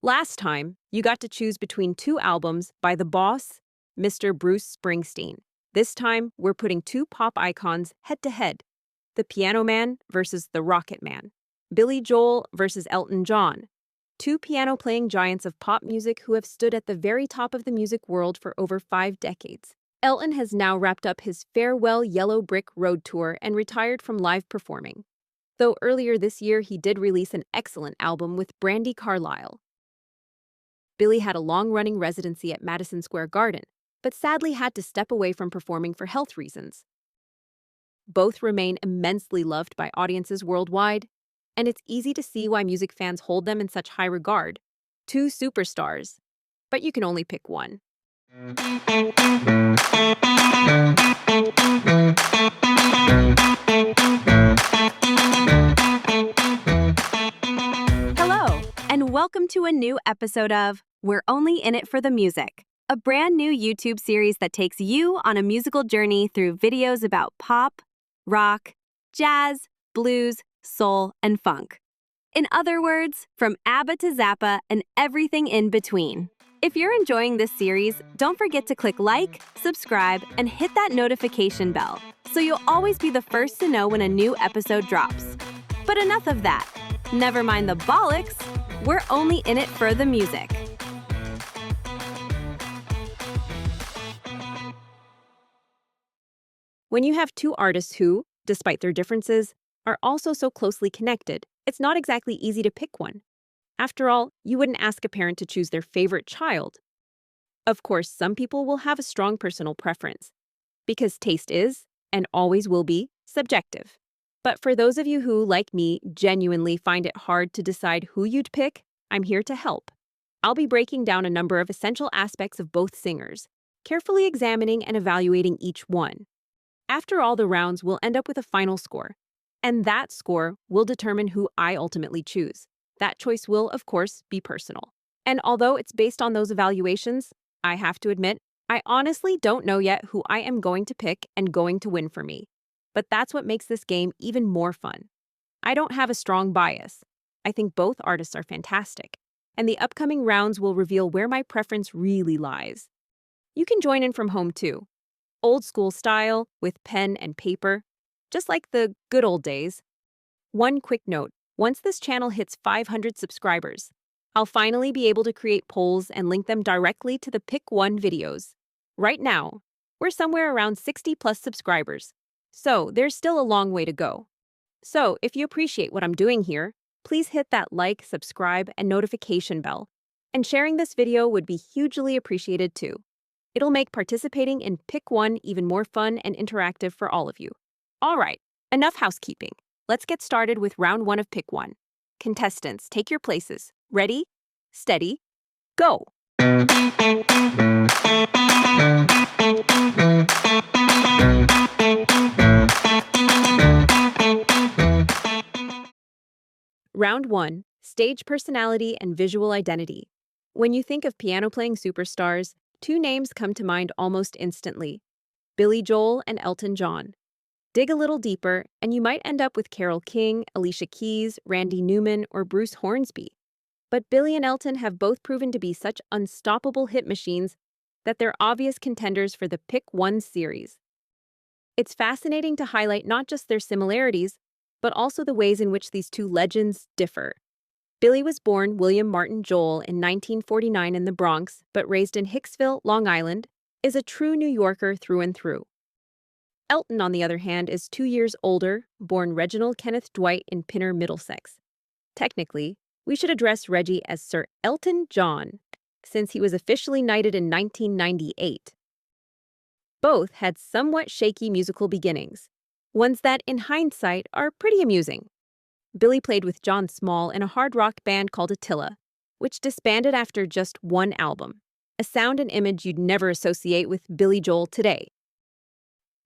Last time, you got to choose between two albums by the boss, Mr. Bruce Springsteen. This time, we're putting two pop icons head to head, the Piano Man versus the Rocket Man, Billy Joel versus Elton John, two piano-playing giants of pop music who have stood at the very top of the music world for over 5 decades. Elton has now wrapped up his farewell Yellow Brick Road tour and retired from live performing. Though earlier this year he did release an excellent album with Brandi Carlile. Billy had a long-running residency at Madison Square Garden, but sadly had to step away from performing for health reasons. Both remain immensely loved by audiences worldwide, and it's easy to see why music fans hold them in such high regard. Two superstars, but you can only pick one. Hello, and welcome to a new episode of We're Only in It for the Music, a brand new YouTube series that takes you on a musical journey through videos about pop, rock, jazz, blues, soul, and funk. In other words, from ABBA to Zappa and everything in between. If you're enjoying this series, don't forget to click like, subscribe, and hit that notification bell so you'll always be the first to know when a new episode drops. But enough of that. Never mind the bollocks. We're only in it for the music. When you have two artists who, despite their differences, are also so closely connected, it's not exactly easy to pick one. After all, you wouldn't ask a parent to choose their favorite child. Of course, some people will have a strong personal preference, because taste is, and always will be, subjective. But for those of you who, like me, genuinely find it hard to decide who you'd pick, I'm here to help. I'll be breaking down a number of essential aspects of both singers, carefully examining and evaluating each one. After all the rounds, we'll end up with a final score, and that score will determine who I ultimately choose. That choice will, of course, be personal. And although it's based on those evaluations, I have to admit, I honestly don't know yet who I am going to pick and going to win for me. But that's what makes this game even more fun. I don't have a strong bias. I think both artists are fantastic, and the upcoming rounds will reveal where my preference really lies. You can join in from home too. Old school style, with pen and paper, just like the good old days. One quick note, once this channel hits 500 subscribers, I'll finally be able to create polls and link them directly to the Pick One videos. Right now, we're somewhere around 60 plus subscribers, so there's still a long way to go. So if you appreciate what I'm doing here, please hit that like, subscribe, and notification bell. And sharing this video would be hugely appreciated too. It'll make participating in Pick One even more fun and interactive for all of you. All right, enough housekeeping. Let's get started with round one of Pick One. Contestants, take your places. Ready, steady, go! Round one, stage personality and visual identity. When you think of piano-playing superstars, two names come to mind almost instantly: Billy Joel and Elton John. Dig a little deeper, and you might end up with Carole King, Alicia Keys, Randy Newman, or Bruce Hornsby. But Billy and Elton have both proven to be such unstoppable hit machines that they're obvious contenders for the Pick One series. It's fascinating to highlight not just their similarities, but also the ways in which these two legends differ. Billy was born William Martin Joel in 1949 in the Bronx, but raised in Hicksville, Long Island, is a true New Yorker through and through. Elton, on the other hand, is 2 years older, born Reginald Kenneth Dwight in Pinner, Middlesex. Technically, we should address Reggie as Sir Elton John, since he was officially knighted in 1998. Both had somewhat shaky musical beginnings, ones that, in hindsight, are pretty amusing. Billy played with John Small in a hard rock band called Attila, which disbanded after just one album, a sound and image you'd never associate with Billy Joel today.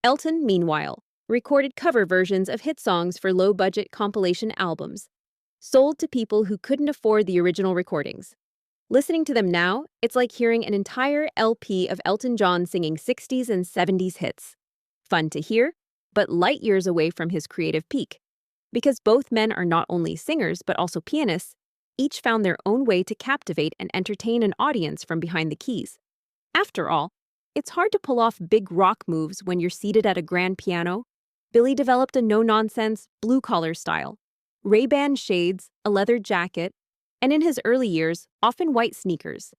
Elton, meanwhile, recorded cover versions of hit songs for low-budget compilation albums, sold to people who couldn't afford the original recordings. Listening to them now, it's like hearing an entire LP of Elton John singing 60s and 70s hits. Fun to hear, but light years away from his creative peak. Because both men are not only singers but also pianists, Each found their own way to captivate and entertain an audience from behind the keys. After all, it's hard to pull off big rock moves when you're seated at a grand piano. Billy developed a no-nonsense, blue-collar style. Ray-Ban shades, a leather jacket, and in his early years, often white sneakers.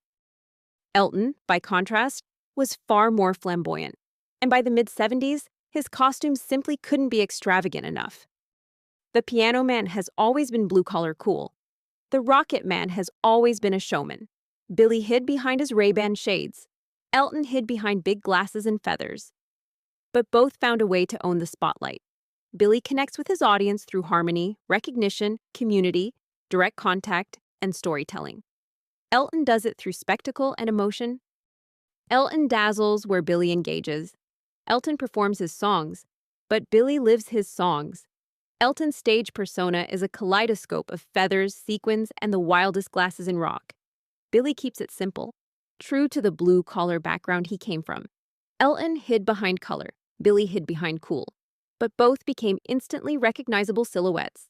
Elton, by contrast, was far more flamboyant, and by the mid-70s, his costumes simply couldn't be extravagant enough. The Piano Man has always been blue-collar cool. The Rocket Man has always been a showman. Billy hid behind his Ray-Ban shades. Elton hid behind big glasses and feathers. But both found a way to own the spotlight. Billy connects with his audience through harmony, recognition, community, direct contact, and storytelling. Elton does it through spectacle and emotion. Elton dazzles where Billy engages. Elton performs his songs, but Billy lives his songs. Elton's stage persona is a kaleidoscope of feathers, sequins, and the wildest glasses in rock. Billy keeps it simple, true to the blue-collar background he came from. Elton hid behind color, Billy hid behind cool, but both became instantly recognizable silhouettes.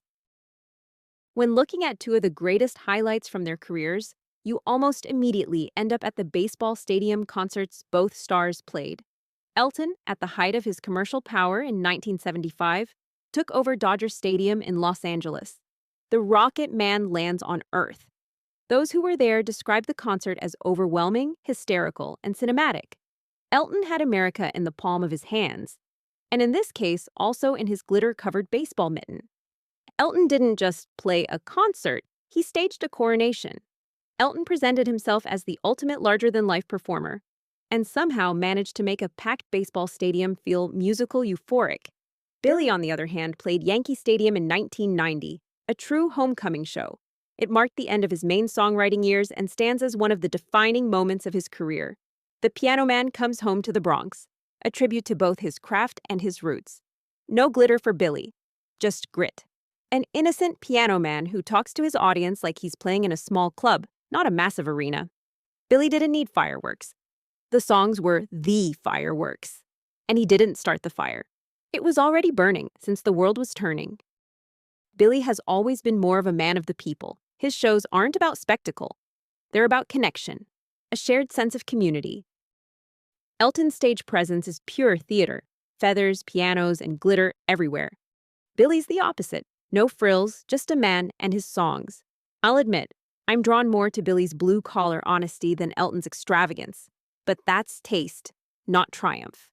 When looking at two of the greatest highlights from their careers, you almost immediately end up at the baseball stadium concerts both stars played. Elton, at the height of his commercial power in 1975, took over Dodger Stadium in Los Angeles. The Rocket Man lands on Earth. Those who were there described the concert as overwhelming, hysterical, and cinematic. Elton had America in the palm of his hands, and in this case, also in his glitter-covered baseball mitten. Elton didn't just play a concert, he staged a coronation. Elton presented himself as the ultimate larger-than-life performer, and somehow managed to make a packed baseball stadium feel musical euphoric. Billy, on the other hand, played Yankee Stadium in 1990, a true homecoming show. It marked the end of his main songwriting years and stands as one of the defining moments of his career. The Piano Man comes home to the Bronx, a tribute to both his craft and his roots. No glitter for Billy, just grit. An innocent piano man who talks to his audience like he's playing in a small club, not a massive arena. Billy didn't need fireworks. The songs were the fireworks. And he didn't start the fire. It was already burning since the world was turning. Billy has always been more of a man of the people. His shows aren't about spectacle. They're about connection, a shared sense of community. Elton's stage presence is pure theater, feathers, pianos, and glitter everywhere. Billy's the opposite. No frills, just a man and his songs. I'll admit, I'm drawn more to Billy's blue-collar honesty than Elton's extravagance. But that's taste, not triumph.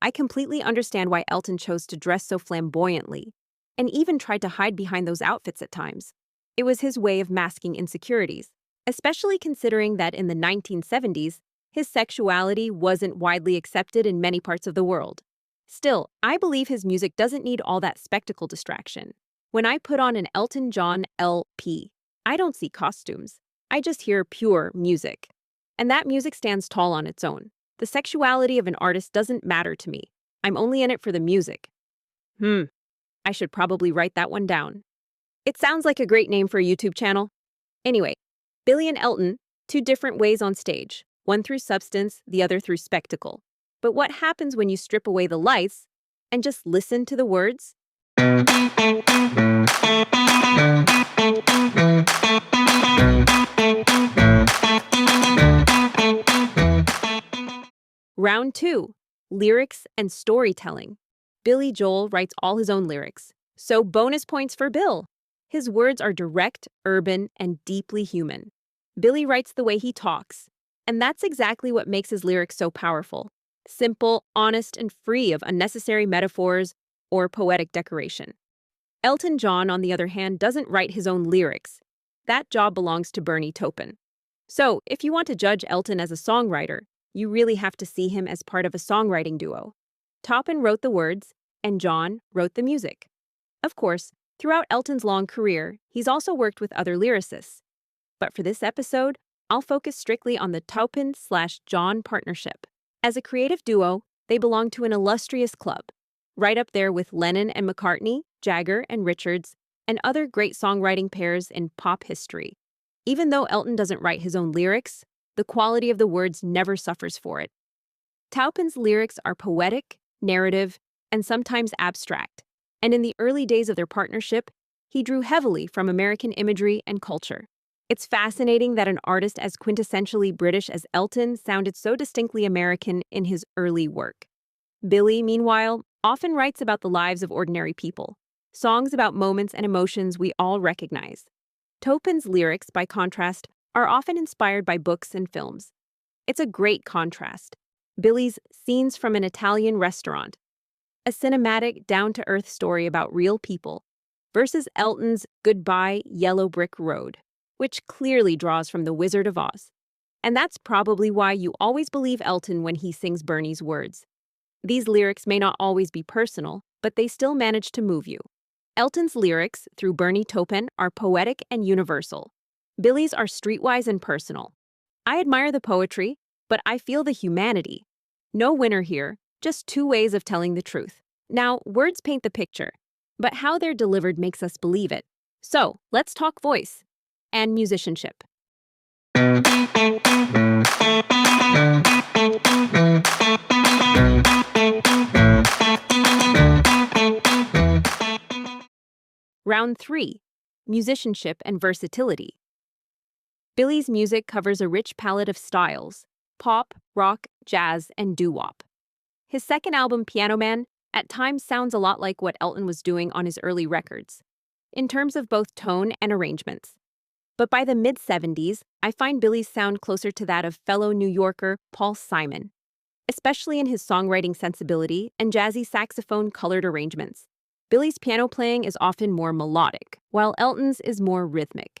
I completely understand why Elton chose to dress so flamboyantly, and even tried to hide behind those outfits at times. It was his way of masking insecurities, especially considering that in the 1970s, his sexuality wasn't widely accepted in many parts of the world. Still, I believe his music doesn't need all that spectacle distraction. When I put on an Elton John LP, I don't see costumes. I just hear pure music. And that music stands tall on its own. The sexuality of an artist doesn't matter to me. I'm only in it for the music. I should probably write that one down. It sounds like a great name for a YouTube channel. Anyway, Billy and Elton, two different ways on stage, one through substance, the other through spectacle. But what happens when you strip away the lights and just listen to the words? Round 2. Lyrics and storytelling. Billy Joel writes all his own lyrics, so bonus points for Bill. His words are direct, urban, and deeply human. Billy writes the way he talks, and that's exactly what makes his lyrics so powerful. Simple, honest, and free of unnecessary metaphors or poetic decoration. Elton John, on the other hand, doesn't write his own lyrics. That job belongs to Bernie Taupin. So, if you want to judge Elton as a songwriter, you really have to see him as part of a songwriting duo. Taupin wrote the words, and John wrote the music. Of course, throughout Elton's long career, he's also worked with other lyricists. But for this episode, I'll focus strictly on the Taupin/John partnership. As a creative duo, they belong to an illustrious club, right up there with Lennon and McCartney, Jagger and Richards, and other great songwriting pairs in pop history. Even though Elton doesn't write his own lyrics, the quality of the words never suffers for it. Taupin's lyrics are poetic, narrative, and sometimes abstract, and in the early days of their partnership, he drew heavily from American imagery and culture. It's fascinating that an artist as quintessentially British as Elton sounded so distinctly American in his early work. Billy, meanwhile, often writes about the lives of ordinary people, songs about moments and emotions we all recognize. Topin's lyrics, by contrast, are often inspired by books and films. It's a great contrast. Billy's Scenes from an Italian Restaurant, a cinematic, down-to-earth story about real people, versus Elton's Goodbye, Yellow Brick Road, which clearly draws from The Wizard of Oz. And that's probably why you always believe Elton when he sings Bernie's words. These lyrics may not always be personal, but they still manage to move you. Elton's lyrics, through Bernie Taupin, are poetic and universal. Billy's are streetwise and personal. I admire the poetry, but I feel the humanity. No winner here, just two ways of telling the truth. Now, words paint the picture, but how they're delivered makes us believe it. So, let's talk voice and musicianship. Round 3. Musicianship and versatility. Billy's music covers a rich palette of styles: pop, rock, jazz, and doo-wop. His second album, Piano Man, at times sounds a lot like what Elton was doing on his early records, in terms of both tone and arrangements. But by the mid-70s, I find Billy's sound closer to that of fellow New Yorker Paul Simon, especially in his songwriting sensibility and jazzy saxophone-colored arrangements. Billy's piano playing is often more melodic, while Elton's is more rhythmic.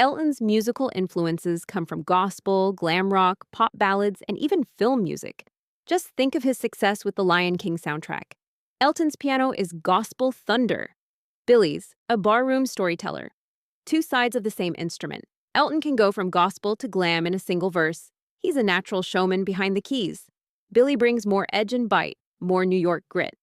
Elton's musical influences come from gospel, glam rock, pop ballads, and even film music. Just think of his success with the Lion King soundtrack. Elton's piano is gospel thunder. Billy's, a barroom storyteller. Two sides of the same instrument. Elton can go from gospel to glam in a single verse. He's a natural showman behind the keys. Billy brings more edge and bite, more New York grit.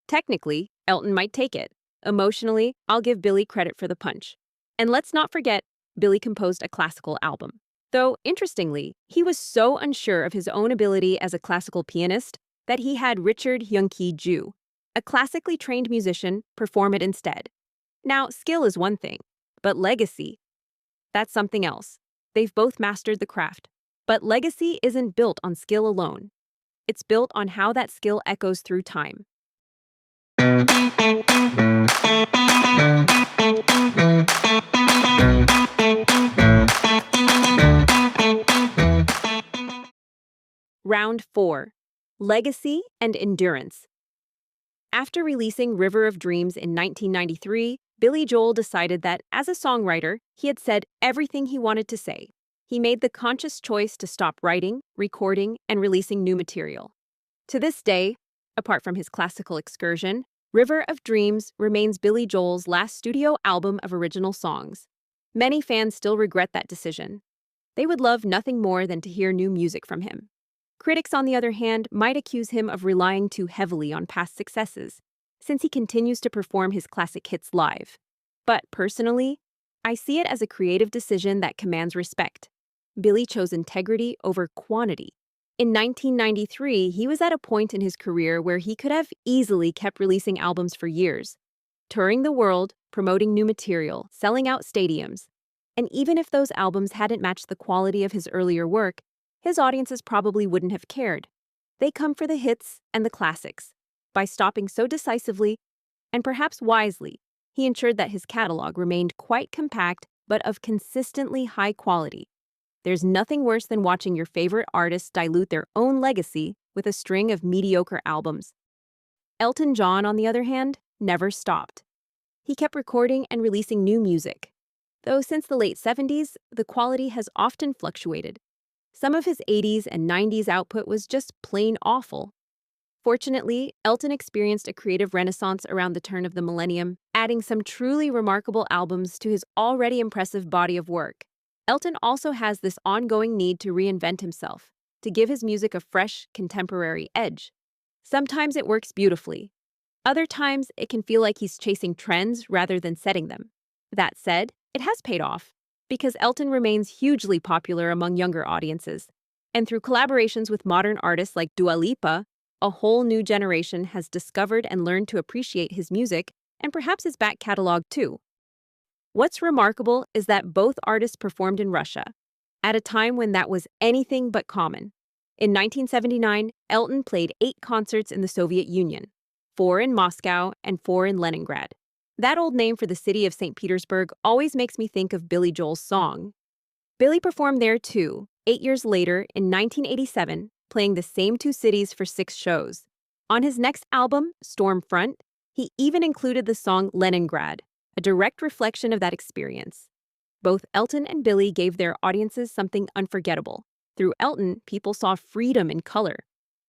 Technically, Elton might take it. Emotionally, I'll give Billy credit for the punch. And let's not forget, Billy composed a classical album. Though, interestingly, he was so unsure of his own ability as a classical pianist that he had Richard Hyun-Ki-Ju, a classically trained musician, perform it instead. Now, skill is one thing, but legacy, that's something else. They've both mastered the craft. But legacy isn't built on skill alone. It's built on how that skill echoes through time. Round 4. Legacy and endurance. After releasing River of Dreams in 1993, Billy Joel decided that, as a songwriter, he had said everything he wanted to say. He made the conscious choice to stop writing, recording, and releasing new material. To this day, apart from his classical excursion, River of Dreams remains Billy Joel's last studio album of original songs. Many fans still regret that decision. They would love nothing more than to hear new music from him. Critics, on the other hand, might accuse him of relying too heavily on past successes, since he continues to perform his classic hits live. But personally, I see it as a creative decision that commands respect. Billy chose integrity over quantity. In 1993, he was at a point in his career where he could have easily kept releasing albums for years, touring the world, promoting new material, selling out stadiums. And even if those albums hadn't matched the quality of his earlier work, his audiences probably wouldn't have cared. They come for the hits and the classics. By stopping so decisively, and perhaps wisely, he ensured that his catalog remained quite compact but of consistently high quality. There's nothing worse than watching your favorite artists dilute their own legacy with a string of mediocre albums. Elton John, on the other hand, never stopped. He kept recording and releasing new music. Though since the late 70s, the quality has often fluctuated. Some of his 80s and 90s output was just plain awful. Fortunately, Elton experienced a creative renaissance around the turn of the millennium, adding some truly remarkable albums to his already impressive body of work. Elton also has this ongoing need to reinvent himself, to give his music a fresh, contemporary edge. Sometimes it works beautifully. Other times, it can feel like he's chasing trends rather than setting them. That said, it has paid off, because Elton remains hugely popular among younger audiences. And through collaborations with modern artists like Dua Lipa, a whole new generation has discovered and learned to appreciate his music and perhaps his back catalog too. What's remarkable is that both artists performed in Russia, at a time when that was anything but common. In 1979, Elton played 8 concerts in the Soviet Union, 4 in Moscow and 4 in Leningrad. That old name for the city of St. Petersburg always makes me think of Billy Joel's song. Billy performed there too, 8 years later in 1987, playing the same 2 cities for 6 shows. On his next album, Stormfront, he even included the song Leningrad, a direct reflection of that experience. Both Elton and Billy gave their audiences something unforgettable. Through Elton, people saw freedom in color.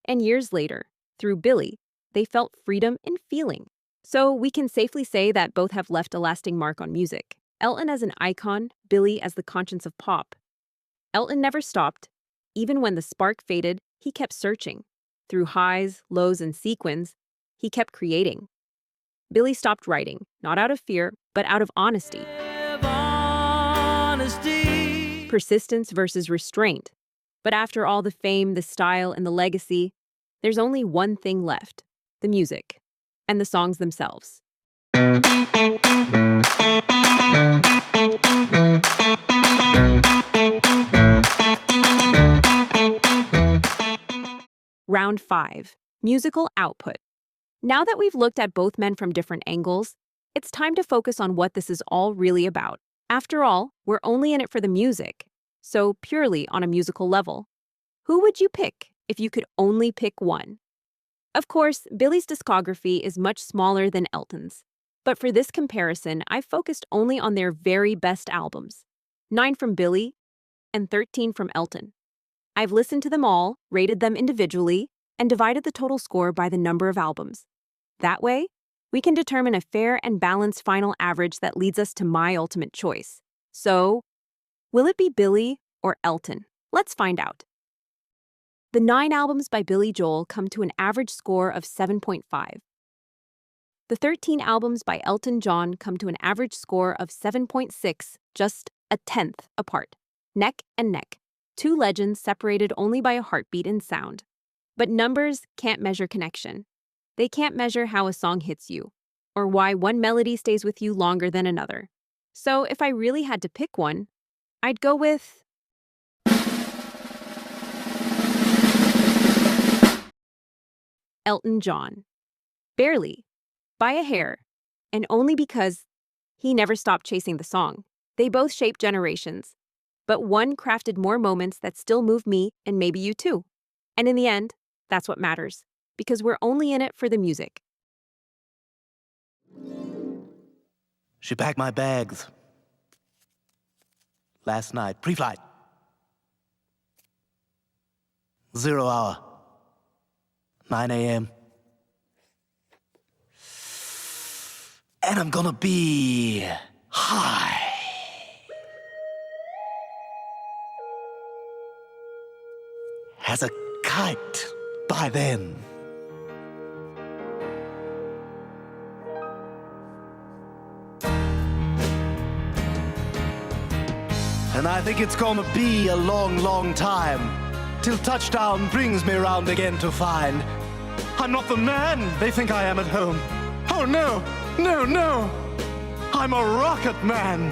And years later, through Billy, they felt freedom in feeling. So we can safely say that both have left a lasting mark on music. Elton as an icon, Billy as the conscience of pop. Elton never stopped. Even when the spark faded, he kept searching. Through highs, lows, and sequins, he kept creating. Billy stopped writing, not out of fear, but out of honesty. Persistence versus restraint. But after all the fame, the style, and the legacy, there's only one thing left: the music and the songs themselves. Round 5. Musical output. Now that we've looked at both men from different angles, it's time to focus on what this is all really about. After all, we're only in it for the music, so purely on a musical level. Who would you pick if you could only pick one? Of course, Billy's discography is much smaller than Elton's, but for this comparison, I've focused only on their very best albums, 9 from Billy and 13 from Elton. I've listened to them all, rated them individually, and divided the total score by the number of albums. That way, we can determine a fair and balanced final average that leads us to my ultimate choice. So, will it be Billy or Elton? Let's find out. The 9 albums by Billy Joel come to an average score of 7.5. The 13 albums by Elton John come to an average score of 7.6, just a tenth apart. Neck and neck. 2 legends separated only by a heartbeat in sound. But numbers can't measure connection. They can't measure how a song hits you, or why one melody stays with you longer than another. So if I really had to pick one, I'd go with Elton John. Barely, by a hair, and only because he never stopped chasing the song. They both shaped generations, but one crafted more moments that still move me and maybe you too. And in the end, that's what matters, because we're only in it for the music. She packed my bags last night, pre-flight. 0 hour, 9 a.m. And I'm gonna be high. As a kite by then. And I think it's gonna be a long, long time till touchdown brings me round again to find I'm not the man they think I am at home. Oh no, no, no! I'm a rocket man!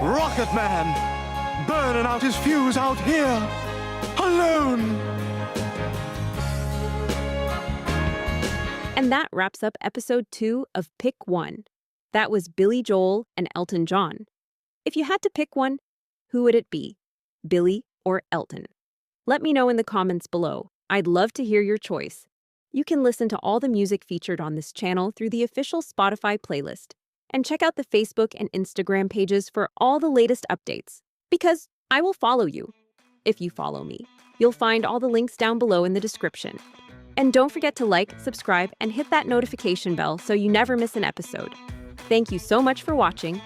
Rocket man! Burning out his fuse out here, alone! And that wraps up episode 2 of Pick One. That was Billy Joel and Elton John. If you had to pick one, who would it be? Billy or Elton? Let me know in the comments below. I'd love to hear your choice. You can listen to all the music featured on this channel through the official Spotify playlist. And check out the Facebook and Instagram pages for all the latest updates. Because I will follow you. If you follow me, you'll find all the links down below in the description. And don't forget to like, subscribe, and hit that notification bell so you never miss an episode. Thank you so much for watching.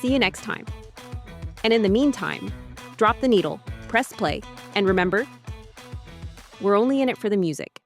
See you next time. And in the meantime, drop the needle, press play, and remember, we're only in it for the music.